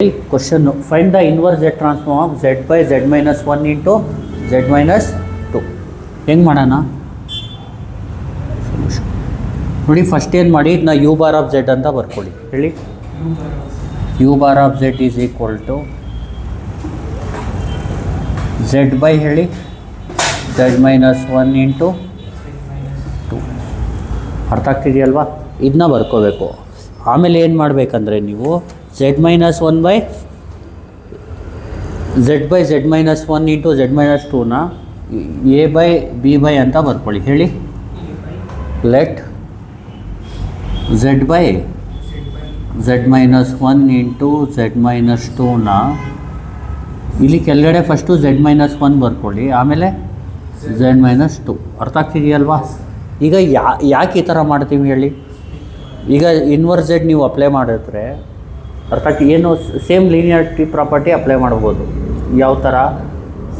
Question: find the inverse Z transform of Z by Z minus 1 into Z minus 2. ಹೆಂಗೆ ಮಾಡೋಣ ನೋಡಿ. First ಏನು ಮಾಡಿ, ಇದನ್ನ ಯು ಬಾರ್ ಆಫ್ ಝೆಡ್ ಅಂತ ಬರ್ಕೊಳ್ಳಿ. ಹೇಳಿ, U bar of Z is equal to Z by ಹೇಳಿ ಝೆಡ್ ಮೈನಸ್ 1 ಇಂಟು 2. ಅರ್ಥ ಆಗ್ತಿದೆಯಲ್ವಾ? ಇದನ್ನ ಬರ್ಕೋಬೇಕು. ಆಮೇಲೆ ಏನು ಮಾಡಬೇಕಂದ್ರೆ ನೀವು Z minus 1 by Z minus 1 into Z minus 2ನ ಎ ಬೈ ಬಿ ಬೈ ಅಂತ ಬರ್ಕೊಳ್ಳಿ. ಹೇಳಿ, let Z by Z minus 1 into Z minus 2ನ ಇಲ್ಲಿ ಕೆಳಗಡೆ ಫಸ್ಟು ಝೆಡ್ ಮೈನಸ್ 1 ಬರ್ಕೊಳ್ಳಿ, ಆಮೇಲೆ ಝೆಡ್ ಮೈನಸ್ 2. ಅರ್ಥ ಆಗ್ತಿದೆಯಲ್ವಾ? ಈಗ ಯಾಕೆ ಈ ಥರ ಮಾಡ್ತೀವಿ ಹೇಳಿ? ಈಗ ಇನ್ವರ್ಸ್ ಝೆಡ್ ನೀವು ಅಪ್ಲೈ ಮಾಡಿದ್ರೆ ಅರ್ಥಾತ್ ಏನು ಸೇಮ್ ಲೀನಿಯಾರಿಟಿ ಪ್ರಾಪರ್ಟಿ ಅಪ್ಲೈ ಮಾಡ್ಬೋದು. ಯಾವ ಥರ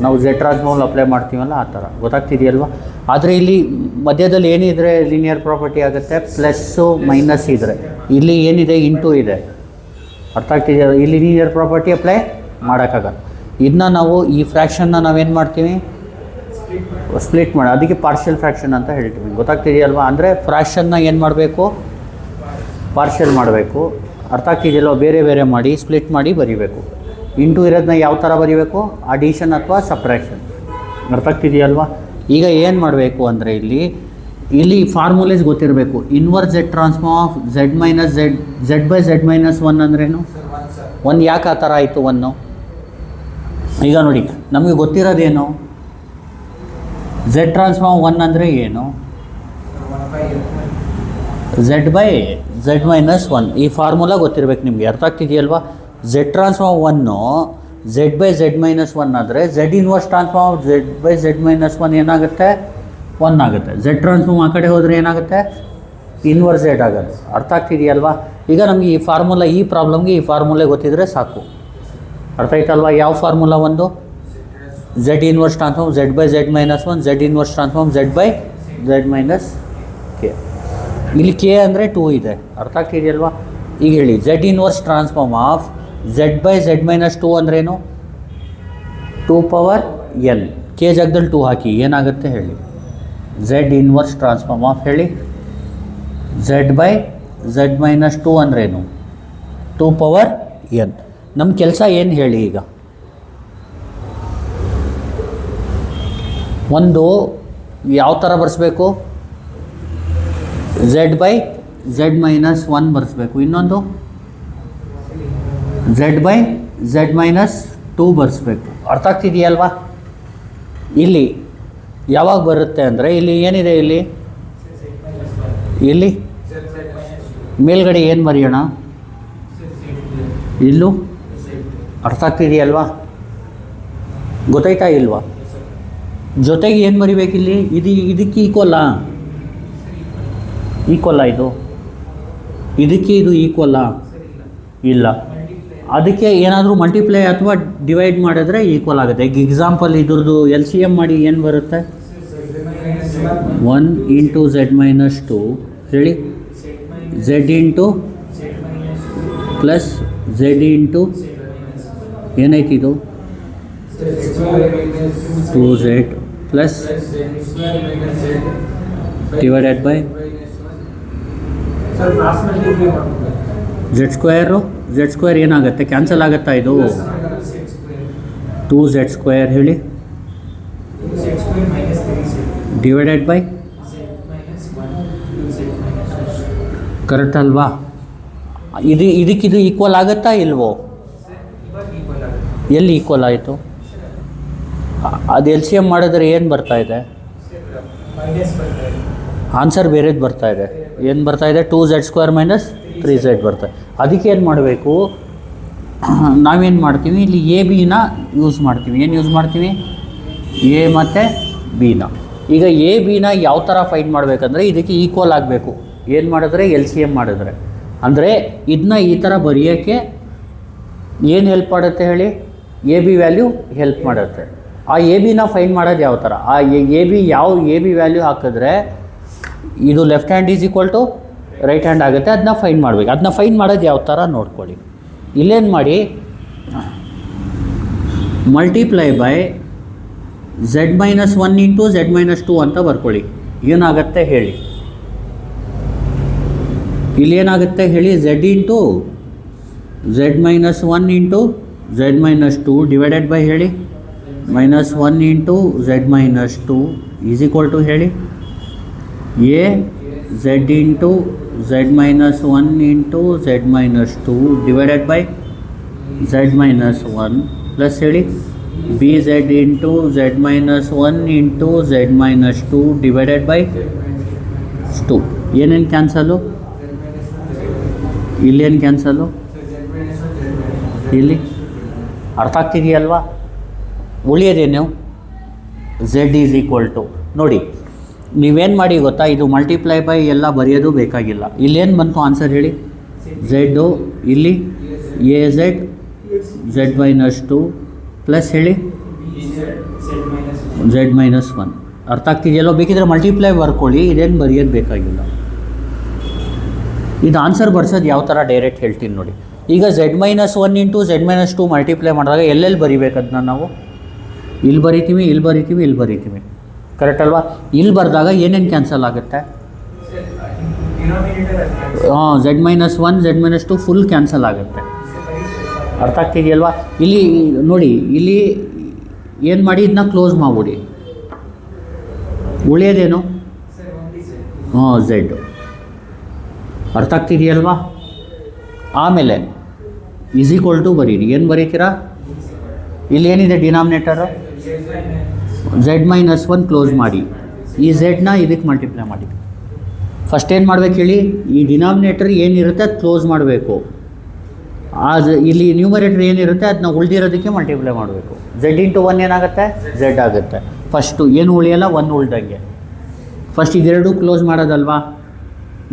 ನಾವು ಝೆಡ್ ಟ್ರಾನ್ಸ್ಫಾರ್ಮ್ ಅಪ್ಲೈ ಮಾಡ್ತೀವಲ್ಲ ಆ ಥರ. ಗೊತ್ತಾಗ್ತಿದೆಯಲ್ವಾ? ಆದರೆ ಇಲ್ಲಿ ಮಧ್ಯದಲ್ಲಿ ಏನಿದ್ರೆ ಲೀನಿಯರ್ ಪ್ರಾಪರ್ಟಿ ಆಗುತ್ತೆ, ಪ್ಲಸ್ಸು ಮೈನಸ್ ಇದ್ದರೆ. ಇಲ್ಲಿ ಏನಿದೆ ಇಂಟು ಇದೆ. ಅರ್ಥ ಆಗ್ತಿದೆಯಲ್ಲ? ಇಲ್ಲಿ ಲೀನಿಯರ್ ಪ್ರಾಪರ್ಟಿ ಅಪ್ಲೈ ಮಾಡೋಕ್ಕಾಗಲ್ಲ. ಇದನ್ನ ನಾವು ಈ ಫ್ರ್ಯಾಕ್ಷನ್ನ ನಾವೇನು ಮಾಡ್ತೀವಿ, ಸ್ಪ್ಲಿಟ್ ಮಾಡಿ, ಅದಕ್ಕೆ ಪಾರ್ಷಿಯಲ್ ಫ್ರ್ಯಾಕ್ಷನ್ ಅಂತ ಹೇಳ್ತೀವಿ. ಗೊತ್ತಾಗ್ತಿದೆಯಲ್ವಾ? ಅಂದರೆ ಫ್ರ್ಯಾಕ್ಷನ್ನ ಏನು ಮಾಡಬೇಕು, ಪಾರ್ಷಿಯಲ್ ಮಾಡಬೇಕು. ಅರ್ಥ ಆಗ್ತಿದೆಯಲ್ವ? ಬೇರೆ ಬೇರೆ ಮಾಡಿ ಸ್ಪ್ಲಿಟ್ ಮಾಡಿ ಬರೀಬೇಕು. ಇಂಟು ಇರೋದನ್ನ ಯಾವ ಥರ ಬರೀಬೇಕು, ಅಡಿಷನ್ ಅಥವಾ ಸಬ್ಟ್ರಾಕ್ಷನ್. ಅರ್ಥ ಆಗ್ತಿದೆಯಲ್ವಾ? ಈಗ ಏನು ಮಾಡಬೇಕು ಅಂದರೆ ಇಲ್ಲಿ ಫಾರ್ಮುಲೇಸ್ ಗೊತ್ತಿರಬೇಕು. Inverse Z transform of Z minus Z by Z minus 1 ಅಂದ್ರೇನು? 1 ಯಾಕೆ ಆ ಥರ ಆಯಿತು? 1 ಈಗ ನೋಡಿ, ನಮಗೆ ಗೊತ್ತಿರೋದೇನು, ಝೆಡ್ ಟ್ರಾನ್ಸ್ಫಾರ್ಮ್ 1 ಅಂದರೆ ಏನು, ಝೆಡ್ ಬೈ ಝೆಡ್ ಮೈನಸ್ 1. ಈ ಫಾರ್ಮುಲಾ ಗೊತ್ತಿರಬೇಕು ನಿಮಗೆ. ಅರ್ಥ ಆಗ್ತಿದೆಯಲ್ವಾ? Z transform 1 Z by Z minus 1 ಆದರೆ Z inverse transform Z by Z minus 1 ಏನಾಗುತ್ತೆ, 1 ಆಗುತ್ತೆ. ಝೆಡ್ ಟ್ರಾನ್ಸ್ಫಾರ್ಮ್ ಆ ಕಡೆ ಹೋದರೆ ಏನಾಗುತ್ತೆ, ಇನ್ವರ್ಸ್ ಝೆಡ್ ಆಗುತ್ತೆ. ಅರ್ಥ ಆಗ್ತಿದೆಯಲ್ವಾ? ಈಗ ನಮಗೆ ಈ ಫಾರ್ಮುಲಾ, ಈ ಪ್ರಾಬ್ಲಮ್ಗೆ ಈ ಫಾರ್ಮುಲಾ ಗೊತ್ತಿದ್ರೆ ಸಾಕು. ಅರ್ಥ ಆಯ್ತಲ್ವಾ? ಯಾವ ಫಾರ್ಮುಲಾ? ಒಂದು Z inverse transform Z by Z minus 1, Z inverse transform Z by Z minus K. ಇಲ್ಲಿ ಕೆ ಅಂದರೆ 2 ಇದೆ. ಅರ್ಥ ಆಗ್ತಿದೆಯಲ್ವಾ? ಈಗ ಹೇಳಿ, Z inverse transform of Z by Z minus 2 ಅಂದ್ರೇನು, 2 ಪವರ್ ಎನ್. ಕೆ ಜಾಗದಲ್ಲಿ 2 ಹಾಕಿ, ಏನಾಗುತ್ತೆ ಹೇಳಿ? ಝೆಡ್ ಇನ್ವರ್ಸ್ ಟ್ರಾನ್ಸ್ಫಾರ್ಮ್ ಆಫ್ ಹೇಳಿ ಝೆಡ್ ಬೈ ಝೆಡ್ ಮೈನಸ್ 2 ಅಂದ್ರೇನು, 2 ಪವರ್ ಎನ್. ನಮ್ಮ ಕೆಲಸ ಏನು ಹೇಳಿ? ಈಗ ಒಂದು ಯಾವ ಥರ ಬರೆಸ್ಬೇಕು, ಝೆಡ್ ಬೈ ಝೆಡ್ ಮೈನಸ್ 1 ಬರೆಸ್ಬೇಕು. ಇನ್ನೊಂದು ಝೆಡ್ ಬೈ ಝೆಡ್ ಮೈನಸ್ 2 ಬರೆಸ್ಬೇಕು. ಅರ್ಥ ಆಗ್ತಿದೆಯಲ್ವಾ? ಇಲ್ಲಿ ಯಾವಾಗ ಬರುತ್ತೆ ಅಂದರೆ ಇಲ್ಲಿ ಏನಿದೆ, ಇಲ್ಲಿ ಮೇಲ್ಗಡೆ ಏನು ಬರೆಯೋಣ, ಇಲ್ಲೂ. ಅರ್ಥ ಆಗ್ತಿದೆಯಲ್ವಾ? ಗೊತ್ತಾಯ್ತಾ ಇಲ್ವಾ? ಜೊತೆಗೆ ಏನು ಬರಿಬೇಕಿಲ್ಲಿ, ಇದಕ್ಕೆ ಈಕ್ವಲ್ಲಾ, ಈಕ್ವಲ್ಲ ಇದು ಇದಕ್ಕೆ, ಇದು ಈಕ್ವಲ್ಲ ಇಲ್ಲ. ಅದಕ್ಕೆ ಏನಾದರೂ ಮಲ್ಟಿಪ್ಲೈ ಅಥವಾ ಡಿವೈಡ್ ಮಾಡಿದ್ರೆ ಈಕ್ವಲ್ ಆಗುತ್ತೆ. ಈಗ ಎಕ್ಸಾಂಪಲ್ ಇದ್ರದ್ದು LCM ಮಾಡಿ ಏನು ಬರುತ್ತೆ, 1 ಇಂಟು ಝೆಡ್ ಮೈನಸ್ 2 ಹೇಳಿ, Z into plus Z into ಏನೈತಿ ಇದು, 2z plus divided by Z square ಏನಾಗುತ್ತೆ, ಕ್ಯಾನ್ಸಲ್ ಆಗುತ್ತಾ ಇದು, 2z² ಹೇಳಿ, ಡಿವೈಡೆಡ್ ಬೈ, ಕರೆಕ್ಟ್ ಅಲ್ವಾ? ಇದಕ್ಕಿದು ಈಕ್ವಲ್ ಆಗುತ್ತಾ ಇಲ್ವೋ? ಎಲ್ಲಿ ಈಕ್ವಲ್ ಆಯಿತು? ಅದು LCM ಮಾಡಿದ್ರೆ ಏನು ಬರ್ತಾ ಇದೆ, ಆನ್ಸರ್ ಬೇರೆದು ಬರ್ತಾ ಇದೆ. ಏನು ಬರ್ತಾ ಇದೆ, 2z² ಮೈನಸ್ 3z ಬರ್ತಾರೆ. ಅದಕ್ಕೆ ಏನು ಮಾಡಬೇಕು, ನಾವೇನು ಮಾಡ್ತೀವಿ, ಇಲ್ಲಿ ಎ ಬಿನ ಯೂಸ್ ಮಾಡ್ತೀವಿ. ಏನು ಯೂಸ್ ಮಾಡ್ತೀವಿ, ಎ ಮತ್ತು ಬಿನ. ಈಗ ಎ ಬಿನ ಯಾವ ಥರ ಫೈಂಡ್ ಮಾಡಬೇಕಂದ್ರೆ ಇದಕ್ಕೆ ಈಕ್ವಲ್ ಆಗಬೇಕು. ಏನು ಮಾಡಿದ್ರೆ, LCM ಮಾಡಿದ್ರೆ. ಅಂದರೆ ಇದನ್ನ ಈ ಥರ ಬರೆಯೋಕ್ಕೆ ಏನು ಹೆಲ್ಪ್ ಮಾಡುತ್ತೆ ಹೇಳಿ, ಎ ಬಿ ವ್ಯಾಲ್ಯೂ ಹೆಲ್ಪ್ ಮಾಡುತ್ತೆ. ಆ ಎ ಬಿನ ಫೈಂಡ್ ಮಾಡೋದು ಯಾವ ಥರ, ಆ ಎ ಬಿ ವ್ಯಾಲ್ಯೂ ಹಾಕಿದ್ರೆ ಇದು left hand is equal to right hand ಆಗುತ್ತೆ. ಅದನ್ನ ಫೈಂಡ್ ಮಾಡಬೇಕು. ಅದನ್ನ ಫೈಂಡ್ ಮಾಡೋದು ಯಾವ ಥರ ನೋಡ್ಕೊಳ್ಳಿ. ಇಲ್ಲೇನು ಮಾಡಿ, multiply by Z minus 1 into Z minus 2 ಅಂತ ಬರ್ಕೊಳ್ಳಿ. ಏನಾಗುತ್ತೆ ಹೇಳಿ, ಇಲ್ಲೇನಾಗುತ್ತೆ ಹೇಳಿ, Z into Z minus 1 into Z minus 2 divided by ಹೇಳಿ minus 1 into Z minus 2 is equal to ಹೇಳಿ A Z into Z minus 1 into Z minus 2 divided by Z minus 1 plus ಹೇಳಿ B Z into Z minus 1 into Z minus 2 divided by 2. ಏನೇನು cancel, ಇಲ್ಲೇನು cancel, ಇಲ್ಲಿ ಅರ್ಥ ಆಗ್ತಿದೆಯಲ್ವಾ? ಉಳಿಯೋದೇನು Z is equal to ನೋಡಿ ನೀವೇನು ಮಾಡಿ ಗೊತ್ತಾ, ಇದು ಮಲ್ಟಿಪ್ಲೈ ಬೈ ಎಲ್ಲ ಬರೆಯೋದು ಬೇಕಾಗಿಲ್ಲ. ಇಲ್ಲೇನು ಬಂತು ಆನ್ಸರ್ ಹೇಳಿ, ಝೆಡ್ಡು ಇಲ್ಲಿ A Z Z minus 2 plus ಹೇಳಿ ಝೆಡ್ ಮೈನಸ್ 1. ಅರ್ಥ ಆಗ್ತಿದೆಯಲ್ಲೋ? ಬೇಕಿದ್ರೆ ಮಲ್ಟಿಪ್ಲೈ ಬರ್ಕೊಳ್ಳಿ, ಇದೇನು ಬರೆಯೋದು ಬೇಕಾಗಿಲ್ಲ. ಇದು ಆನ್ಸರ್ ಬರ್ಸೋದು ಯಾವ ಥರ ಡೈರೆಕ್ಟ್ ಹೇಳ್ತೀನಿ ನೋಡಿ. ಈಗ Z minus 1 into Z minus 2 multiply ಮಾಡಿದಾಗ ಎಲ್ಲೆಲ್ಲಿ ಬರಿಬೇಕು ಅದನ್ನ ನಾವು ಇಲ್ಲಿ ಬರಿತೀವಿ, ಇಲ್ಲಿ ಬರಿತೀವಿ, ಇಲ್ಲಿ ಬರಿತೀವಿ, ಕರೆಕ್ಟ್ ಅಲ್ವಾ? ಇಲ್ಲಿ ಬರೆದಾಗ ಏನೇನು ಕ್ಯಾನ್ಸಲ್ ಆಗುತ್ತೆ? ಹಾಂ, Z minus 1 Z minus 2 full cancel ಆಗುತ್ತೆ. ಅರ್ಥ ಆಗ್ತಿದೆಯಲ್ವಾ? ಇಲ್ಲಿ ನೋಡಿ, ಇಲ್ಲಿ ಏನು ಮಾಡಿ ಇದನ್ನ ಕ್ಲೋಸ್ ಮಾಡಿಬಿಡಿ, ಉಳಿಯೋದೇನು? ಹಾಂ, ಝೆಡ್. ಅರ್ಥ ಆಗ್ತಿದೆಯಲ್ವಾ? ಆಮೇಲೆ ಈಸ್ ಈಕ್ವಲ್ ಟು ಬರೀರಿ. ಏನು ಬರೀತೀರಾ? ಇಲ್ಲಿ ಏನಿದೆ ಡಿನಾಮಿನೇಟರು? ಝೆಡ್ ಮೈನಸ್ 1 ಕ್ಲೋಸ್ ಮಾಡಿ, ಈ ಝೆಡ್ನ ಇದಕ್ಕೆ ಮಲ್ಟಿಪ್ಲೈ ಮಾಡಿ. ಫಸ್ಟ್ ಏನು ಮಾಡ್ಬೇಕು ಹೇಳಿ, ಈ ಡಿನಾಮಿನೇಟರ್ ಏನಿರುತ್ತೆ ಅದು ಕ್ಲೋಸ್ ಮಾಡಬೇಕು. ಇಲ್ಲಿ ನ್ಯೂಮರೇಟರ್ ಏನಿರುತ್ತೆ ಅದನ್ನ ಉಳಿದಿರೋದಕ್ಕೆ ಮಲ್ಟಿಪ್ಲೈ ಮಾಡಬೇಕು. ಝೆಡ್ ಇಂಟು 1 ಏನಾಗುತ್ತೆ? ಝೆಡ್ ಆಗುತ್ತೆ. ಫಸ್ಟು ಏನು ಉಳಿಯಲ್ಲ, 1 ಉಳ್ದಂಗೆ. ಫಸ್ಟ್ ಇದೆರಡು ಕ್ಲೋಸ್ ಮಾಡೋದಲ್ವಾ?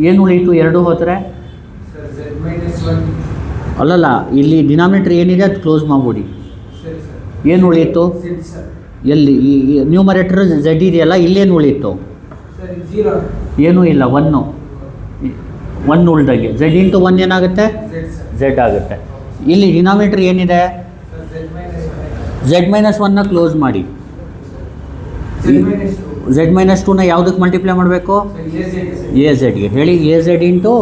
ಏನು ಉಳೀತು? 2 ಹೋದರೆ ಅಲ್ಲಲ್ಲ, ಇಲ್ಲಿ ಡಿನಾಮಿನೇಟರ್ ಏನಿದೆ ಅದು ಕ್ಲೋಸ್ ಮಾಡಿಬಿಡಿ. ಏನು ಉಳೀತು? ಎಲ್ಲಿ ಈ ನ್ಯೂಮರೇಟರ್ ಝೆಡ್ ಇದೆಯಲ್ಲ, ಇಲ್ಲೇನು ಉಳೀತು? ಏನೂ ಇಲ್ಲ, 1 ಉಳ್ದಾಗೆ. ಝೆಡ್ ಇಂಟು 1 ಏನಾಗುತ್ತೆ? ಝೆಡ್ ಆಗುತ್ತೆ. ಇಲ್ಲಿ ಡಿನಾಮಿನೇಟರ್ ಏನಿದೆ? ಝೆಡ್ ಮೈನಸ್ 1ನ ಕ್ಲೋಸ್ ಮಾಡಿ. ಝೆಡ್ ಮೈನಸ್ 2ನ ಯಾವುದಕ್ಕೆ ಮಲ್ಟಿಪ್ಲೈ ಮಾಡಬೇಕು? ಎ ಝೆಡ್ಗೆ. ಹೇಳಿ ಎ ಝೆಡ್ ಇಂಟು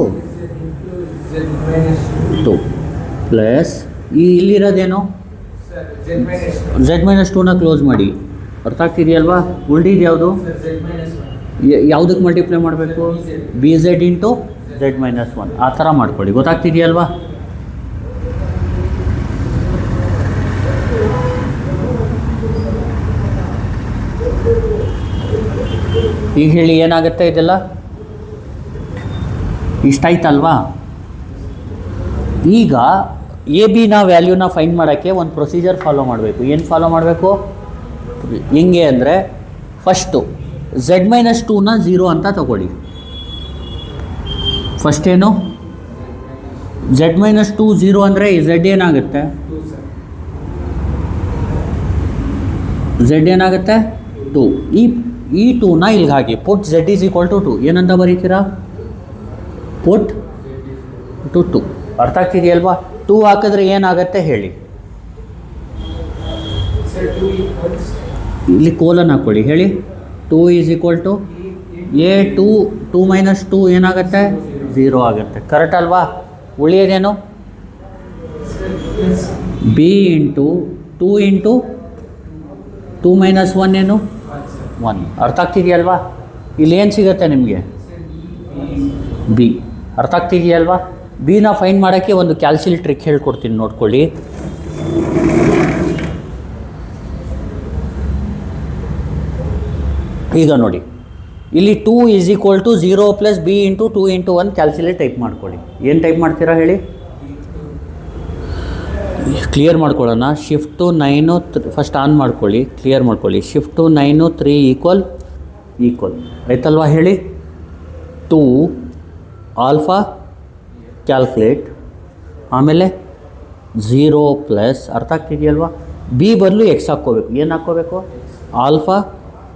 2 ಪ್ಲಸ್ ಇಲ್ಲಿರೋದೇನು? ಝೆಡ್ ಮೈನಸ್ 2ನ ಕ್ಲೋಸ್ ಮಾಡಿ. ಅರ್ಥ ಆಗ್ತಿದೆಯಲ್ವಾ? ಉಳಿದಿದ್ದು ಯಾವುದು? ಯಾವುದಕ್ಕೆ ಮಲ್ಟಿಪ್ಲೈ ಮಾಡಬೇಕು? B Z into Z minus 1. ಆ ಥರ ಮಾಡ್ಕೊಳ್ಳಿ. ಗೊತ್ತಾಗ್ತಿದೆಯಲ್ವಾ? ಈಗ ಹೇಳಿ ಏನಾಗುತ್ತೆ ಇದೆಲ್ಲ? ಇಷ್ಟಾಯ್ತಲ್ವಾ? ಈಗ ಎ ಬಿನ ವ್ಯಾಲ್ಯೂನ ಫೈಂಡ್ ಮಾಡೋಕ್ಕೆ ಒಂದು ಪ್ರೊಸೀಜರ್ ಫಾಲೋ ಮಾಡಬೇಕು. ಏನು ಫಾಲೋ ಮಾಡಬೇಕು? ಹೆಂಗೆ ಅಂದರೆ, ಫಸ್ಟು ಝೆಡ್ ಮೈನಸ್ 2ನ 0 ಅಂತ ತಗೊಳ್ಳಿ. ಫಸ್ಟ್ ಏನು? ಝೆಡ್ ಮೈನಸ್ 2 0 ಅಂದರೆ ಝೆಡ್ ಏನಾಗುತ್ತೆ? ಝೆಡ್ ಏನಾಗುತ್ತೆ? 2. ಈ 2ನ ಇಲ್ಲಿಗೆ ಹಾಕಿ. ಪುಟ್ ಝೆಡ್ ಈಸ್ ಈಕ್ವಲ್ ಟು 2 ಏನಂತ ಬರೀತೀರಾ? Put to 2. ಅರ್ಥ ಆಗ್ತಿದೆಯಲ್ವಾ? 2 ಹಾಕಿದ್ರೆ ಏನಾಗುತ್ತೆ ಹೇಳಿ? ಇಲ್ಲಿ ಕೋಲನ್ ಹಾಕ್ಕೊಳ್ಳಿ. ಹೇಳಿ 2 is equal to a 2 minus 2 ಏನಾಗುತ್ತೆ? 0 ಆಗುತ್ತೆ. ಕರೆಕ್ಟ್ ಅಲ್ವಾ? ಉಳಿಯೋದೇನು? ಬಿ ಇಂಟು 2 ಮೈನಸ್ 1 ಏನು? 1. ಅರ್ಥ ಆಗ್ತಿದೆಯಲ್ವಾ? ಇಲ್ಲಿ ಏನು ಸಿಗುತ್ತೆ ನಿಮಗೆ? ಬಿ. ಅರ್ಥ ಆಗ್ತಿದೆಯಲ್ವಾ? ಬಿನ ಫೈಂಡ್ ಮಾಡೋಕ್ಕೆ ಒಂದು ಕ್ಯಾಲ್ಸಿಲ್ ಟ್ರಿಕ್ ಹೇಳ್ಕೊಡ್ತೀನಿ, ನೋಡ್ಕೊಳ್ಳಿ. ಈಗ ನೋಡಿ, ಇಲ್ಲಿ 2 is equal to 0 plus B into 2 into 1 calculate type ಮಾಡ್ಕೊಳ್ಳಿ. ಏನು ಟೈಪ್ ಮಾಡ್ತೀರಾ ಹೇಳಿ? ಕ್ಲಿಯರ್ ಮಾಡ್ಕೊಳ್ಳೋಣ. ಶಿಫ್ಟು 9 ಫಸ್ಟ್ ಆನ್ ಮಾಡ್ಕೊಳ್ಳಿ, ಕ್ಲಿಯರ್ ಮಾಡ್ಕೊಳ್ಳಿ. ಶಿಫ್ಟು 9 3 ಈಕ್ವಲ್ ಆಯ್ತಲ್ವಾ? ಹೇಳಿ 2 ಆಲ್ಫಾ ಕ್ಯಾಲ್ಕುಲೇಟ್, ಆಮೇಲೆ 0 ಪ್ಲಸ್, ಅರ್ಥ ಆಗ್ತಿದೆಯಲ್ವಾ? ಬಿ ಬದಲು ಎಕ್ಸ್ ಹಾಕ್ಕೋಬೇಕು. ಏನು ಹಾಕ್ಕೋಬೇಕು? ಆಲ್ಫಾ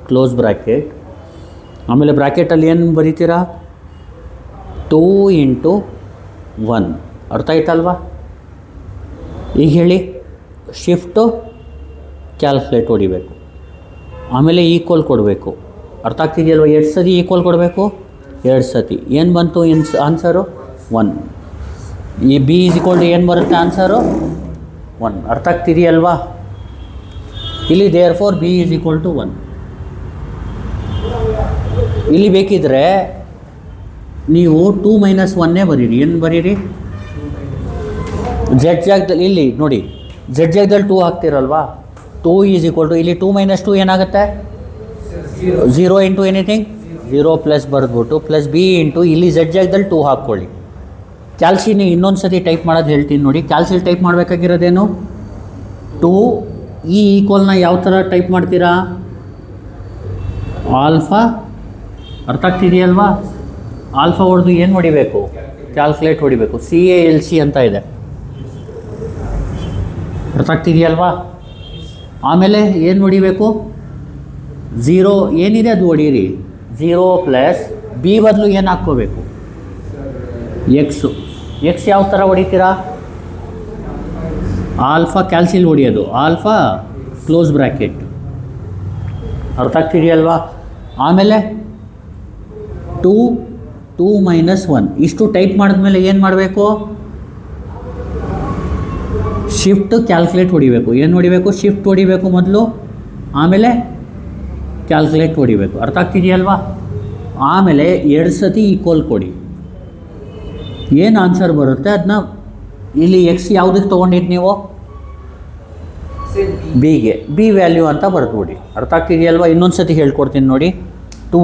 ಕ್ಲೋಸ್ ಬ್ರ್ಯಾಕೆಟ್, ಆಮೇಲೆ ಬ್ರ್ಯಾಕೆಟಲ್ಲಿ ಏನು ಬರೀತೀರಾ? 2 ಇಂಟು 1. ಅರ್ಥ ಆಯ್ತಲ್ವಾ? ಈಗ ಹೇಳಿ ಶಿಫ್ಟು ಕ್ಯಾಲ್ಕುಲೇಟ್ ಹೊಡಿಬೇಕು, ಆಮೇಲೆ ಈಕ್ವಲ್ ಕೊಡಬೇಕು. ಅರ್ಥ ಆಗ್ತಿದೆಯಲ್ವ? ಎರಡು ಸತಿ ಈಕ್ವಲ್ ಕೊಡಬೇಕು, ಎರಡು ಸತಿ. ಏನು ಬಂತು ಆನ್ಸರು? 1. ಈ ಬಿ ಈಸ್ ಈಕ್ವಲ್ ಟು ಏನು ಬರುತ್ತೆ ಆನ್ಸರು? 1. ಅರ್ಥ ಆಗ್ತಿದೆಯಲ್ವಾ? ಇಲ್ಲಿ therefore b is equal to 1. ಇಲ್ಲಿ ಬೇಕಿದ್ರೆ ನೀವು 2 - 1 ಬರೀರಿ. ಏನು ಬರೀರಿ? ಜೆಡ್ ಜಾಗದಲ್ಲಿ ಇಲ್ಲಿ ನೋಡಿ, ಜೆಡ್ ಜಾಗದಲ್ಲಿ 2 ಹಾಕ್ತಿರಲ್ವಾ? 2 ಈಸ್ ಈಕ್ವಲ್ ಟು ಇಲ್ಲಿ 2 - 2 ಏನಾಗುತ್ತೆ? 0 ಇಂಟು ಎನಿಥಿಂಗ್ 0 ಪ್ಲಸ್ ಬರೆದ್ಬಿಟ್ಟು ಪ್ಲಸ್ ಬಿ ಇಂಟು ಇಲ್ಲಿ ಜೆಡ್ ಜಾಗದಲ್ಲಿ 2 ಹಾಕ್ಕೊಳ್ಳಿ. ಕ್ಯಾಲ್ಸಿನ ಇನ್ನೊಂದು ಸತಿ ಟೈಪ್ ಮಾಡೋದು ಹೇಳ್ತೀನಿ ನೋಡಿ. ಕ್ಯಾಲ್ಸಿಲ್ ಟೈಪ್ ಮಾಡಬೇಕಾಗಿರೋದೇನು? 2 ಈ ಈಕ್ವಲ್ನ ಯಾವ ಥರ ಟೈಪ್ ಮಾಡ್ತೀರಾ? ಆಲ್ಫಾ. ಅರ್ಥ ಆಗ್ತಿದೆಯಲ್ವಾ? ಆಲ್ಫಾ ಹೊಡೆದು ಏನು ಹೊಡಿಬೇಕು? ಕ್ಯಾಲ್ಕುಲೇಟ್ ಹೊಡಿಬೇಕು. CALC ಅಂತ ಇದೆ. ಅರ್ಥ ಆಗ್ತಿದೆಯಲ್ವಾ? ಆಮೇಲೆ ಏನು ಹೊಡಿಬೇಕು? 0 ಏನಿದೆ ಅದು ಹೊಡೀರಿ. 0 ಪ್ಲಸ್ ಬಿ ಬದಲು ಏನು ಹಾಕ್ಕೋಬೇಕು? ಎಕ್ಸು. ಎಕ್ಸ್ ಯಾವ ಥರ ಹೊಡಿತೀರಾ? ಆಲ್ಫಾ ಕ್ಯಾಲ್ಸಿಲ್ ಹೊಡಿಯೋದು. Alpha close bracket. ಅರ್ಥ ಆಗ್ತಿದೆಯಲ್ವಾ? ಆಮೇಲೆ 2 - 1 ಇಷ್ಟು ಟೈಪ್ ಮಾಡಿದ್ಮೇಲೆ ಏನು ಮಾಡಬೇಕು? ಶಿಫ್ಟ್ ಕ್ಯಾಲ್ಕುಲೇಟ್ ಹೊಡಿಬೇಕು. ಏನು ಹೊಡಿಬೇಕು? ಶಿಫ್ಟ್ ಹೊಡಿಬೇಕು ಮೊದಲು, ಆಮೇಲೆ ಕ್ಯಾಲ್ಕುಲೇಟ್ ಹೊಡಿಬೇಕು. ಅರ್ಥ ಆಗ್ತಿದೆಯಲ್ವಾ? ಆಮೇಲೆ 2 ಸತಿ ಈಕ್ವಲ್ ಕೊಡಿ. ಏನು ಆನ್ಸರ್ ಬರುತ್ತೆ ಅದನ್ನ ಇಲ್ಲಿ ಎಕ್ಸ್ ಯಾವುದಕ್ಕೆ ತೊಗೊಂಡಿದ್ದು ನೀವು? ಬಿಗೆ. ಬಿ ವ್ಯಾಲ್ಯೂ ಅಂತ ಬರೆದ್ಬಿಡಿ. ಅರ್ಥ ಆಗ್ತಿದೆಯಲ್ವಾ? ಇನ್ನೊಂದು ಸತಿ ಹೇಳ್ಕೊಡ್ತೀನಿ ನೋಡಿ. 2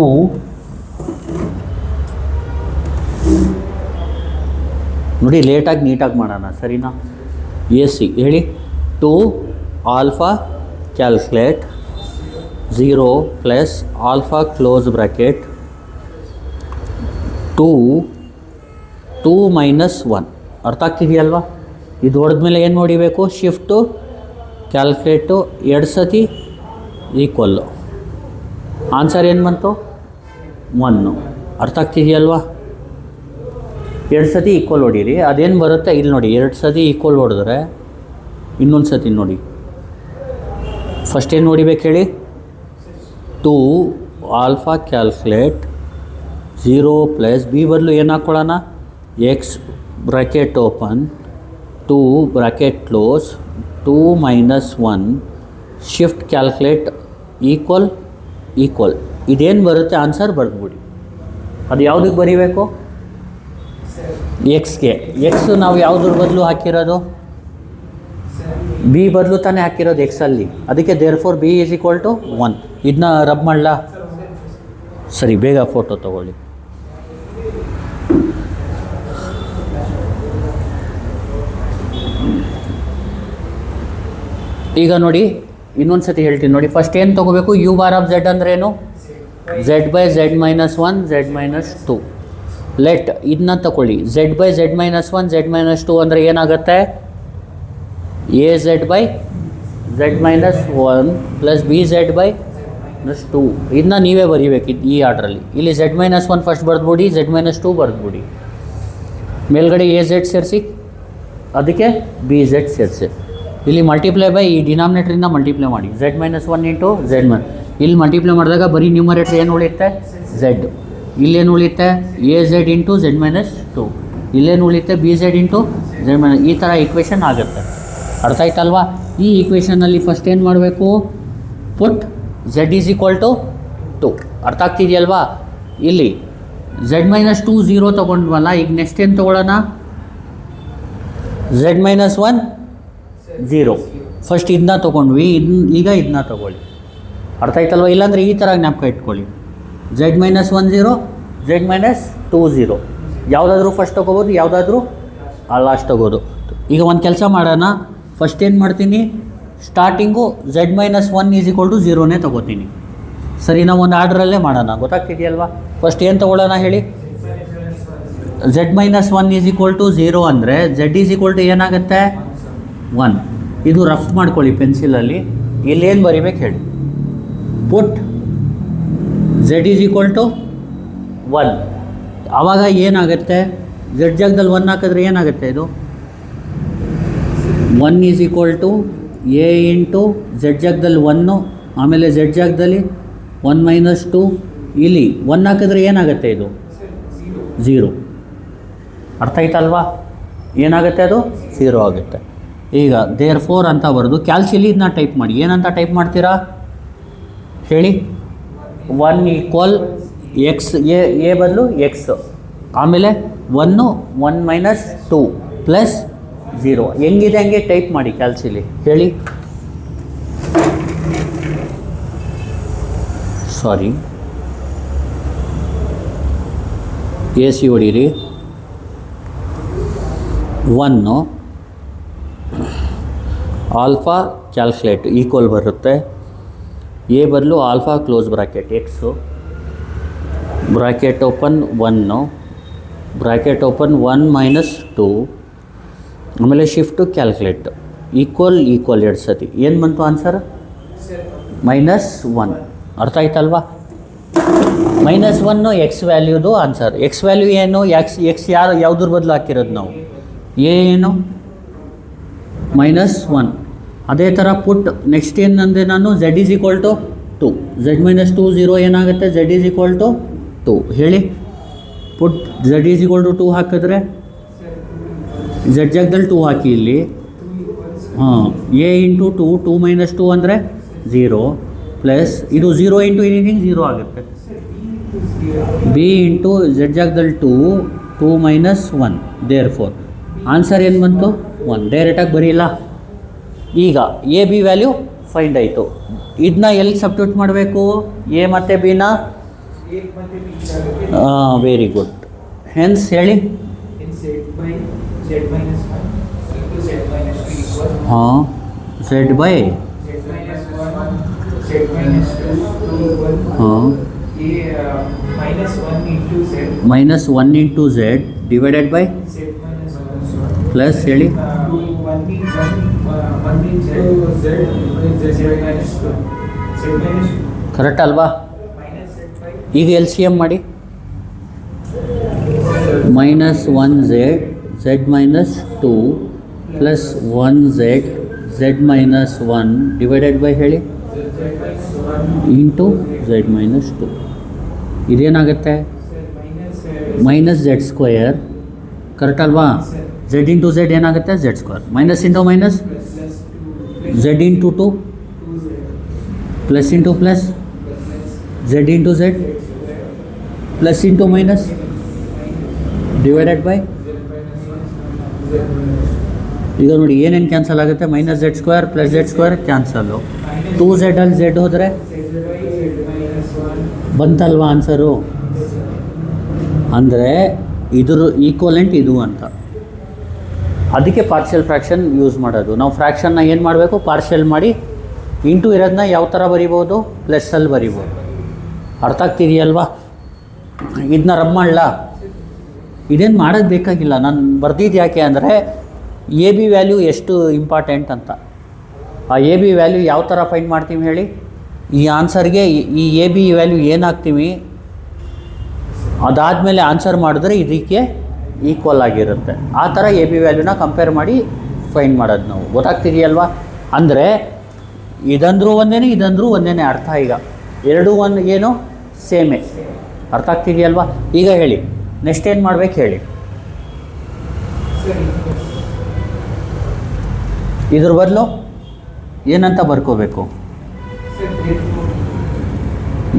ನೋಡಿ, ಲೇಟಾಗಿ ನೀಟಾಗಿ ಮಾಡೋಣ, ಸರಿನಾ? AC ಹೇಳಿ. 2 alpha calculate 0 plus alpha close bracket 2 - 1. ಅರ್ಥ ಆಗ್ತಿದೆಯಲ್ವಾ? ಇದು ಹೊಡೆದ್ಮೇಲೆ ಏನು ಹೊಡಿಬೇಕು? ಶಿಫ್ಟು ಕ್ಯಾಲ್ಕುಲೇಟು 2 ಸತಿ ಈಕ್ವಲ್ಲು. ಆನ್ಸರ್ ಏನು ಬಂತು? 1. ಅರ್ಥ ಆಗ್ತಿದೆಯಲ್ವಾ? 2 ಸತಿ ಈಕ್ವಲ್ ಹೊಡೀರಿ. ಅದೇನು ಬರುತ್ತೆ ಇಲ್ಲಿ ನೋಡಿ. 2 ಸತಿ ಈಕ್ವಲ್ ಹೊಡೆದ್ರೆ ಇನ್ನೊಂದು ಸತಿ ನೋಡಿ. ಫಸ್ಟ್ ಏನು ಹೊಡಿಬೇಕು ಹೇಳಿ? 2 ಆಲ್ಫಾ ಕ್ಯಾಲ್ಕುಲೇಟ್ 0 ಪ್ಲಸ್ ಬಿ ಬದಲು ಏನು ಹಾಕ್ಕೊಳ್ಳೋಣ? X bracket open 2 bracket close 2 - 1 shift calculate equal. ಇದೇನು ಬರುತ್ತೆ ಆನ್ಸರ್ ಬರೆದ್ಬಿಡಿ. ಅದು ಯಾವುದಕ್ಕೆ ಬರೀಬೇಕು? ಎಕ್ಸ್ಗೆ. ಎಕ್ಸ್ ನಾವು ಯಾವುದ್ರ ಬದಲು ಹಾಕಿರೋದು? ಬಿ ಬದಲು ತಾನೇ ಹಾಕಿರೋದು ಎಕ್ಸಲ್ಲಿ. ಅದಕ್ಕೆ therefore b is equal to 1. ಇದನ್ನ ರಬ್ ಮಾಡಲಾ? ಸರಿ, ಬೇಗ ಫೋಟೋ ತೊಗೊಳ್ಳಿ. ಈಗ ನೋಡಿ, ಇನ್ನೊಂದು ಸತಿ ಹೇಳ್ತೀನಿ ನೋಡಿ. ಫಸ್ಟ್ ಏನು ತೊಗೋಬೇಕು? ಯು ಬಾರ್ ಆಫ್ ಝೆಡ್ ಅಂದ್ರೇನು? Z/Z - 1 Z - 2. ಲೆಟ್ ಇದನ್ನ ತಗೊಳ್ಳಿ. Z/Z - 1 Z - 2 ಅಂದರೆ ಏನಾಗುತ್ತೆ? AZ/Z - 1 plus BZ/2. ಇದನ್ನ ನೀವೇ ಬರೀಬೇಕು ಈ ಆರ್ಡ್ರಲ್ಲಿ. ಇಲ್ಲಿ Z - 1 ಫಸ್ಟ್ ಬರೆದ್ಬಿಡಿ, Z - 2 ಬರೆದ್ಬಿಡಿ. ಮೇಲ್ಗಡೆ AZ ಸೇರಿಸಿ, ಅದಕ್ಕೆ BZ ಸೇರಿಸಿ. ಇಲ್ಲಿ ಮಲ್ಟಿಪ್ಲೈ ಬೈ ಈ ಡಿನಾಮಿನೇಟ್ರಿಂದ ಮಲ್ಟಿಪ್ಲೈ ಮಾಡಿ. Z - 1 ಇಂಟು Z ಇಲ್ಲಿ ಮಲ್ಟಿಪ್ಲೈ ಮಾಡಿದಾಗ ಬರೀ ನ್ಯೂಮರೇಟರ್ ಏನು ಉಳಿಯುತ್ತೆ? Z. ಇಲ್ಲೇನು ಉಳಿಯುತ್ತೆ? AZ into Z - 2. ಇಲ್ಲೇನು ಉಳಿಯುತ್ತೆ? BZ ಇಂಟು Z ಈ ಥರ ಈಕ್ವೇಷನ್ ಆಗುತ್ತೆ. ಅರ್ಥ ಆಯ್ತಲ್ವಾ? ಈ ಈಕ್ವೇಷನಲ್ಲಿ ಫಸ್ಟ್ ಏನು ಮಾಡಬೇಕು? ಪುಟ್ Z ಈಸ್ ಈಕ್ವಲ್ ಟು 2. ಅರ್ಥ ಆಗ್ತಿದೆಯಲ್ವಾ? ಇಲ್ಲಿ Z - 2 0 ತೊಗೊಂಡ್ವಲ್ಲ. ಈಗ ನೆಕ್ಸ್ಟ್ ಏನು ತೊಗೊಳ್ಳೋಣ? Z - 1 0. ಫಸ್ಟ್ ಇದನ್ನ ತೊಗೊಂಡ್ವಿ, ಈಗ ಇದನ್ನ ತೊಗೊಳ್ಳಿ. ಅರ್ಥ ಆಯ್ತಲ್ವ? ಇಲ್ಲಾಂದರೆ ಈ ಥರ ಜ್ಞಾಪಕ ಇಟ್ಕೊಳ್ಳಿ. Z - 1 0, Z - 2 0. ಯಾವುದಾದ್ರೂ ಫಸ್ಟ್ ತೊಗೋಬೋದು, ಯಾವುದಾದ್ರೂ ಲಾಸ್ಟ್ ತೊಗೋದು. ಈಗ ಒಂದು ಕೆಲಸ ಮಾಡೋಣ. ಫಸ್ಟ್ ಏನು ಮಾಡ್ತೀನಿ? Starting Z - 1 is equal to 0ನೇ ತೊಗೋತೀನಿ. ಸರಿ, ನಾವು ಒಂದು ಆರ್ಡ್ರಲ್ಲೇ ಮಾಡೋಣ. ಗೊತ್ತಾಗ್ತಿದೆಯಲ್ವಾ? ಫಸ್ಟ್ ಏನು ತೊಗೊಳ್ಳೋಣ ಹೇಳಿ? Z - 1 ಈಸ್ ಈಕ್ವಲ್ ಟು 0 ಅಂದರೆ Z ಈಸ್ ಈಕ್ವಲ್ ಟು ಏನಾಗುತ್ತೆ? 1. ಇದು ರಫ್ ಮಾಡ್ಕೊಳ್ಳಿ ಪೆನ್ಸಿಲಲ್ಲಿ. ಇಲ್ಲೇನು ಬರಿಬೇಕು ಹೇಳಿ? ಪುಟ್ Z ಈಸ್ ಈಕ್ವಲ್ ಟು 1. ಆವಾಗ ಏನಾಗುತ್ತೆ? Z ಜಾಗದಲ್ಲಿ 1 ಹಾಕಿದ್ರೆ ಏನಾಗುತ್ತೆ? ಇದು 1 is equal to A into z ಜಾಗದಲ್ಲಿ 1, ಆಮೇಲೆ ಝೆಡ್ ಜಾಗದಲ್ಲಿ 1 - 2, ಇಲ್ಲಿ 1 ಹಾಕಿದ್ರೆ ಏನಾಗುತ್ತೆ ಇದು 0. ಅರ್ಥ ಆಯ್ತಲ್ವಾ? ಏನಾಗುತ್ತೆ ಅದು 0 ಆಗುತ್ತೆ. ಈಗ ದೇರ್ಫೋರ್ ಅಂತ ಬರೆದು ಕ್ಯಾಲ್ಸಿಲಿ ಇದನ್ನ ಟೈಪ್ ಮಾಡಿ. ಏನಂತ ಟೈಪ್ ಮಾಡ್ತೀರಾ ಹೇಳಿ? 1 ಈಕ್ವಲ್ ಎಕ್ಸ್, ಎ ಬದಲು ಎಕ್ಸ್, ಆಮೇಲೆ 1 1 - 2 ಪ್ಲಸ್ 0. ಹೆಂಗಿದೆ ಹಂಗೆ ಟೈಪ್ ಮಾಡಿ ಕ್ಯಾಲ್ಸಿಲಿ. ಹೇಳಿ. ಸಾರಿ, ಎ ಸಿ ಹೊಡೀರಿ. 1 ಆಲ್ಫಾ ಕ್ಯಾಲ್ಕುಲೇಟ್ ಈಕ್ವಲ್ ಬರುತ್ತೆ. ಎ ಬದಲು alpha close bracket X, bracket open 1, bracket open 1 - 2, ಆಮೇಲೆ ಶಿಫ್ಟು ಕ್ಯಾಲ್ಕುಲೇಟ್ ಈಕ್ವಲ್ ಎರಡು ಸತಿ. ಏನು ಬಂತು ಆನ್ಸರ್? -1. ಅರ್ಥ ಆಯ್ತಲ್ವಾ? -1 ಎಕ್ಸ್ ವ್ಯಾಲ್ಯೂದು ಆನ್ಸರ್. ಎಕ್ಸ್ ವ್ಯಾಲ್ಯೂ ಏನು? ಎಕ್ಸ್ ಯಾವುದ್ರ ಬದಲು ಹಾಕಿರೋದು ನಾವು? ಎ ಏನು? -1. ಅದೇ ಥರ ಪುಟ್ ನೆಕ್ಸ್ಟ್ ಏನಂದೆ ನಾನು? z = 2. z - 2 0 ಏನಾಗುತ್ತೆ? z = 2. ಹೇಳಿ. ಪುಟ್ z = 2 ಹಾಕಿದ್ರೆ z ಜಾಗದಲ್ಲಿ 2 ಹಾಕಿ ಇಲ್ಲಿ. ಹಾಂ, a ಇಂಟು 2, 2 - 2 ಅಂದರೆ 0 ಪ್ಲಸ್ ಇದು 0 ಇಂಟು ಎನಿಥಿಂಗ್ 0 ಆಗುತ್ತೆ. b ಇಂಟು z ಜಾಗದಲ್ಲಿ 2, 2 - 1, ದೇರ್ಫೋರ್ ಆನ್ಸರ್ ಏನು ಬಂತು? 1. ಡೈರೆಕ್ಟಾಗಿ ಬರೀಲ್ಲ. ಈಗ ಎ ಬಿ ವ್ಯಾಲ್ಯೂ ಫೈಂಡ್ ಆಯಿತು. ಇದನ್ನ ಎಲ್ಲಿ ಸಬ್ಸ್ಟಿಟ್ಯೂಟ್ ಮಾಡಬೇಕು? ಎ ಮತ್ತು ಬಿನ? Very good. ಹೆನ್ಸ್ ಹೇಳಿ. ಹಾಂ, z ಬೈ ಹಾಂ -1 into z divided by plus ಹೇಳಿ. ಕರೆಕ್ಟ್ ಅಲ್ವಾ? ಈಗ ಎಲ್ ಸಿ ಎಮ್ ಮಾಡಿ. -1z z - 2 plus 1z z - 1 divided by ಹೇಳಿ ಇಂಟು z - 2. ಇದೇನಾಗುತ್ತೆ? -z². ಕರೆಕ್ಟ್ ಅಲ್ವಾ? z ಇಂಟು z ಏನಾಗುತ್ತೆ? z². Minus into minus z into 2 plus into plus z into z plus into minus divided by. ಈಗ ನೋಡಿ ಏನೇನು cancel ಆಗುತ್ತೆ? -z² plus z² cancel. 2z ಅಲ್ಲಿ z ಹೋದರೆ ಬಂತಲ್ವಾ answer? ಅಂದರೆ ಇದ್ರ ಈಕ್ವಲೆಂಟ್ ಇದು ಅಂತ. ಅದಕ್ಕೆ ಪಾರ್ಷಿಯಲ್ ಫ್ರ್ಯಾಕ್ಷನ್ ಯೂಸ್ ಮಾಡೋದು. ನಾವು ಫ್ರ್ಯಾಕ್ಷನ್ನ ಏನು ಮಾಡಬೇಕು? ಪಾರ್ಷಿಯಲ್ ಮಾಡಿ ಇಂಟು ಇರೋದನ್ನ ಯಾವ ಥರ ಬರಿಬೋದು? ಪ್ಲಸ್ಸಲ್ಲಿ ಬರಿಬೋದು. ಅರ್ಥ ಆಗ್ತಿದೆಯಲ್ವಾ? ಇದನ್ನ ರಬ್ ಮಾಡಲ್ಲ. ಇದೇನು ಮಾಡೋದು ಬೇಕಾಗಿಲ್ಲ. ನಾನು ಬರ್ದಿದ್ದು ಯಾಕೆ ಅಂದರೆ ಎ ಬಿ ವ್ಯಾಲ್ಯೂ ಎಷ್ಟು ಇಂಪಾರ್ಟೆಂಟ್ ಅಂತ. ಆ ಎ ಬಿ ವ್ಯಾಲ್ಯೂ ಯಾವ ಥರ ಫೈಂಡ್ ಮಾಡ್ತೀವಿ ಹೇಳಿ? ಈ ಆನ್ಸರ್ಗೆ ಈ ಎ ಬಿ ವ್ಯಾಲ್ಯೂ ಏನು ಹಾಕ್ತೀವಿ, ಅದಾದಮೇಲೆ ಆನ್ಸರ್ ಮಾಡಿದ್ರೆ ಇದಕ್ಕೆ ಈಕ್ವಲ್ ಆಗಿರುತ್ತೆ. ಆ ಥರ ಎ ಬಿ ವ್ಯಾಲ್ಯೂನ ಕಂಪೇರ್ ಮಾಡಿ ಫೈಂಡ್ ಮಾಡೋದು ನಾವು. ಗೊತ್ತಾಗ್ತಿದೆಯಲ್ವಾ? ಅಂದರೆ ಇದಂದ್ರೂ ಒಂದೇ, ಇದಂದ್ರೂ ಒಂದೇ ಅರ್ಥ. ಈಗ ಎರಡೂ ಒಂದು ಏನು ಸೇಮೇ. ಅರ್ಥ ಆಗ್ತಿದೆಯಲ್ವಾ? ಈಗ ಹೇಳಿ ನೆಕ್ಸ್ಟ್ ಏನು ಮಾಡ್ಬೇಕು ಹೇಳಿ. ಇದ್ರ ಬದಲು ಏನಂತ ಬರ್ಕೋಬೇಕು?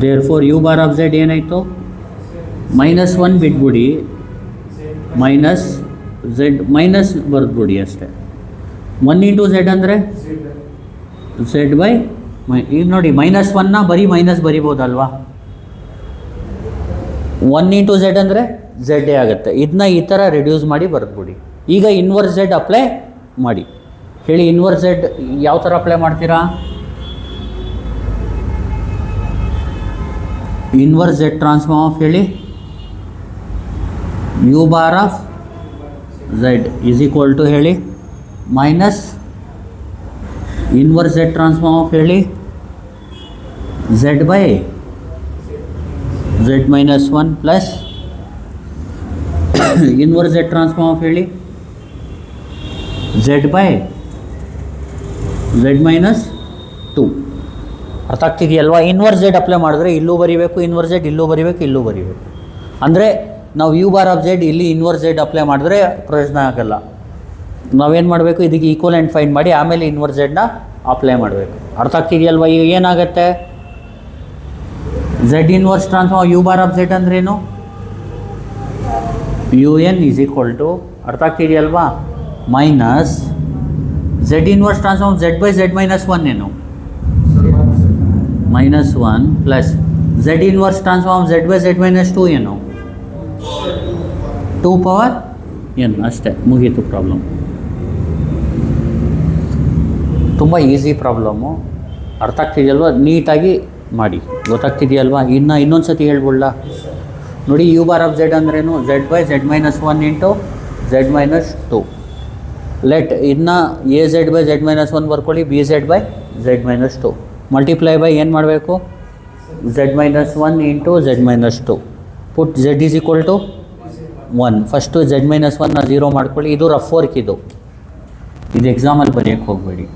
Therefore U bar of Z ಏನಾಯಿತು? -1 ಬಿಟ್ಬಿಡಿ, ಮೈನಸ್ ಝೆಡ್ ಮೈನಸ್ ಬರೆದ್ಬಿಡಿ ಅಷ್ಟೇ. 1 ಇಂಟು ಝೆಡ್ ಅಂದರೆ ಝೆಡ್ ಬೈ ಈಗ ನೋಡಿ -1ನ ಬರೀ ಮೈನಸ್ ಬರಿಬೋದಲ್ವಾ? 1 ಇಂಟು ಝೆಡ್ ಅಂದರೆ ಝೆಡ್ಡೇ ಆಗುತ್ತೆ. ಇದನ್ನ ಈ ಥರ ರಿಡ್ಯೂಸ್ ಮಾಡಿ ಬರೆದ್ಬಿಡಿ. ಈಗ ಇನ್ವರ್ಸ್ ಝೆಡ್ ಅಪ್ಲೈ ಮಾಡಿ. ಹೇಳಿ ಇನ್ವರ್ಸ್ ಝೆಡ್ ಯಾವ ಥರ ಅಪ್ಲೈ ಮಾಡ್ತೀರಾ? ಇನ್ವರ್ಸ್ ಝೆಡ್ ಟ್ರಾನ್ಸ್ಫಾರ್ಮ್ ಆಫ್ ಹೇಳಿ. U bar of Z is equal to ಹೇಳಿ minus inverse Z transform of ಹೇಳಿ Z by Z -1 plus inverse Z transform of ಹೇಳಿ ಝೆಡ್ ಬೈ ಝೆಡ್ ಮೈನಸ್ 2. ಅರ್ಥ ಆಗ್ತಿದೆಯಲ್ವಾ? Inverse z apply ಮಾಡಿದ್ರೆ ಇಲ್ಲೂ ಬರೀಬೇಕು, inverse Z ಇಲ್ಲೂ ಬರೀಬೇಕು, ಇಲ್ಲೂ ಬರೀಬೇಕು. ಅಂದರೆ ನಾವು ಯು ಬಾರ್ ಆಫ್ ಝೆಡ್ ಇಲ್ಲಿ ಇನ್ವರ್ಸ್ ಝೆಡ್ ಅಪ್ಲೈ ಮಾಡಿದ್ರೆ ಪ್ರಯೋಜನ ಆಗಲ್ಲ. ನಾವೇನು ಮಾಡಬೇಕು, ಇದಕ್ಕೆ ಈಕ್ವಲೆಂಟ್ ಫೈಂಡ್ ಮಾಡಿ ಆಮೇಲೆ ಇನ್ವರ್ಸ್ ಝೆಡ್ನ ಅಪ್ಲೈ ಮಾಡಬೇಕು. ಅರ್ಥ ಆಗ್ತಿದೆಯಲ್ವಾ? ಈಗ ಏನಾಗುತ್ತೆ, Z inverse transform U bar of Z ಅಂದ್ರೇನು, U N is equal to, ಅರ್ಥ ಆಗ್ತಿದೆಯಲ್ವಾ, minus Z inverse transform Z by Z minus 1 ಏನು, -1 plus Z inverse transform Z by Z minus 2 ಏನು, 2 ಪವರ್ ಎನ್. ಅಷ್ಟೇ, ಮುಗೀತು ಪ್ರಾಬ್ಲಮ್. ತುಂಬ easy problem. ಅರ್ಥ ಆಗ್ತಿದೆಯಲ್ವ? ನೀಟಾಗಿ ಮಾಡಿ, ಗೊತ್ತಾಗ್ತಿದೆಯಲ್ವಾ? ಇನ್ನೊಂದು ಸತಿ ಹೇಳ್ಬಿಡ್ಲಾ ನೋಡಿ. ಯು ಬಾರ್ ಆಫ್ ಝೆಡ್ ಅಂದ್ರೇನು, Z by Z minus 1 into Z minus 2. Let ಇನ್ನು A Z by Z minus 1 ಬರ್ಕೊಳ್ಳಿ, B Z by Z minus 2 multiply by ಏನು ಮಾಡಬೇಕು, Z minus 1 into Z minus 2. Put Z is equal to 1. First Z minus 1ನ 0 ಮಾಡ್ಕೊಳ್ಳಿ. ಇದು rough work, ಇದು ಎಕ್ಸಾಮಲ್ಲಿ ಬರೆಯೋಕ್ಕೆ ಹೋಗಬೇಡಿ.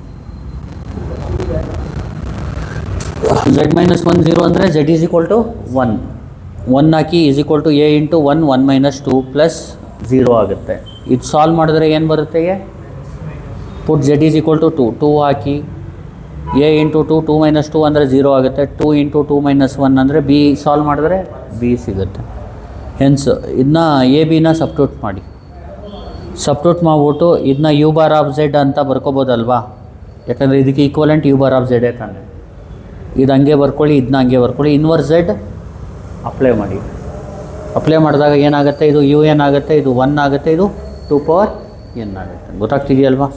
ಝೆಡ್ ಮೈನಸ್ 1 0 ಅಂದರೆ ಝೆಡ್ ಈಸ್ ಈಕ್ವಲ್ ಟು 1 ಹಾಕಿ is equal to A into 1 minus 2 plus 0 ಆಗುತ್ತೆ. ಇದು ಸಾಲ್ವ್ ಮಾಡಿದ್ರೆ ಏನು ಬರುತ್ತೆ, put Z is equal to 2 ಹಾಕಿ ಎ ಇಂಟು 2 ಮೈನಸ್ 2 ಅಂದರೆ 0 ಆಗುತ್ತೆ. 2 ಇಂಟು 2 ಮೈನಸ್ 1 ಅಂದರೆ ಬಿ ಸಾಲ್ವ್ ಮಾಡಿದ್ರೆ ಬಿ ಸಿಗುತ್ತೆ. ಹೆನ್ಸ್ ಇದನ್ನ ಎ ಬಿನ ಸಬ್ಟ್ಯೂಟ್ ಮಾಡಿ. ಸಬ್ಟ್ಯೂಟ್ ಮಾಡಿಬಿಟ್ಟು ಇದನ್ನ ಯು ಬಾರ್ ಆಫ್ ಝೆಡ್ ಅಂತ ಬರ್ಕೋಬೋದಲ್ವಾ, ಯಾಕಂದರೆ ಇದಕ್ಕೆ equivalent u bar of z ತಾನೆ. ಇದು ಹಂಗೆ ಬರ್ಕೊಳ್ಳಿ, ಇದನ್ನ ಹಂಗೆ ಬರ್ಕೊಳ್ಳಿ. ಇನ್ವರ್ಸ್ ಝೆಡ್ ಅಪ್ಲೈ ಮಾಡಿ. ಅಪ್ಲೈ ಮಾಡಿದಾಗ ಏನಾಗುತ್ತೆ, ಇದು ಯು ಎನ್ ಆಗುತ್ತೆ, ಇದು 1 ಆಗುತ್ತೆ, ಇದು 2 ಪವರ್ ಎನ್ ಆಗುತ್ತೆ. ಗೊತ್ತಾಗ್ತಿದೆಯಲ್ವಾ?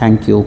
Thank you.